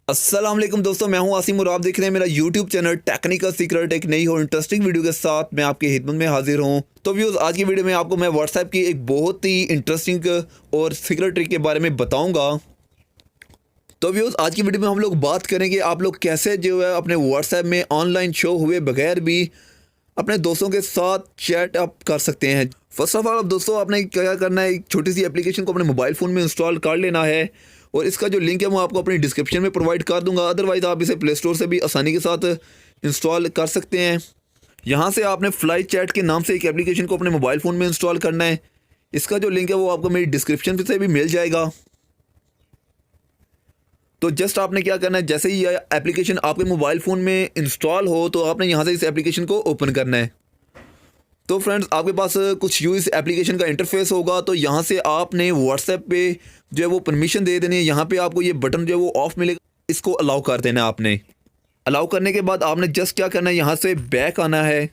अस्सलाम वालेकुम दोस्तों, मैं हूं आसिम और आप देख रहे हैं मेरा यूट्यूब चैनल टेक्निकल सीक्रेट। एक नई और इंटरेस्टिंग वीडियो के साथ मैं आपकी खिदमत में हाजिर हूं। तो व्यूअर्स, आज की वीडियो में आपको मैं व्हाट्सएप की एक बहुत ही इंटरेस्टिंग और सीक्रेट ट्रिक के बारे में बताऊंगा। तो व्यूअर्स, आज की वीडियो में हम लोग बात करेंगे आप लोग कैसे जो है अपने व्हाट्सएप में ऑनलाइन शो हुए बगैर भी अपने दोस्तों के साथ चैट अप कर सकते हैं। फर्स्ट ऑफ ऑल अब दोस्तों, आपने क्या करना है, एक छोटी सी एप्लीकेशन को अपने मोबाइल फ़ोन में इंस्टॉल कर लेना है और इसका जो लिंक है वो आपको अपनी डिस्क्रिप्शन में प्रोवाइड कर दूंगा। अदरवाइज़ आप इसे प्ले स्टोर से भी आसानी के साथ इंस्टॉल कर सकते हैं। यहाँ से आपने फ्लाई चैट के नाम से एक एप्लीकेशन को अपने मोबाइल फ़ोन में इंस्टॉल करना है। इसका जो लिंक है वो आपको मेरी डिस्क्रिप्शन से भी मिल जाएगा। तो जस्ट आपने क्या करना है, जैसे ही ये एप्लीकेशन आपके मोबाइल फ़ोन में इंस्टॉल हो तो आपने यहाँ से इस एप्लीकेशन को ओपन करना है। तो फ्रेंड्स, आपके पास कुछ यूँ इस एप्लीकेशन का इंटरफेस होगा। तो यहाँ से आपने व्हाट्सएप पे जो है वो परमिशन दे देनी है। यहाँ पे आपको ये बटन जो है वो ऑफ मिलेगा, इसको अलाउ कर देना है आपने। अलाउ करने के बाद आपने जस्ट क्या करना है, यहाँ से बैक आना है।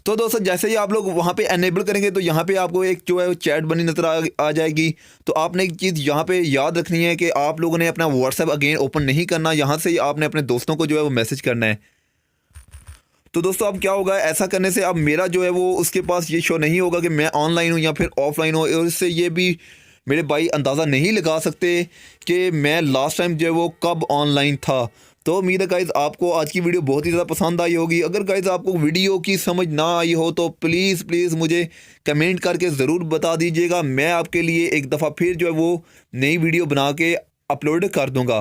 तो दोस्तों, जैसे ही आप लोग वहाँ पे एनेबल करेंगे तो यहाँ पे आपको एक जो है वो चैट बनी नजर आ जाएगी। तो आपने एक चीज़ यहाँ पे याद रखनी है कि आप लोगों ने अपना व्हाट्सएप अगेन ओपन नहीं करना। यहाँ से ही आपने अपने दोस्तों को जो है वो मैसेज करना है। तो दोस्तों, अब क्या होगा, ऐसा करने से अब मेरा जो है वो उसके पास ये शो नहीं होगा कि मैं ऑनलाइन हूँ या फिर ऑफलाइन हूँ, और इससे ये भी मेरे भाई अंदाज़ा नहीं लगा सकते कि मैं लास्ट टाइम जो है वो कब ऑनलाइन था। तो उम्मीद है गाइज़ आपको आज की वीडियो बहुत ही ज़्यादा पसंद आई होगी। अगर गाइज़ आपको वीडियो की समझ ना आई हो तो प्लीज़ प्लीज़ मुझे कमेंट करके ज़रूर बता दीजिएगा। मैं आपके लिए एक दफ़ा फिर जो है वो नई वीडियो बना के अपलोड कर दूँगा।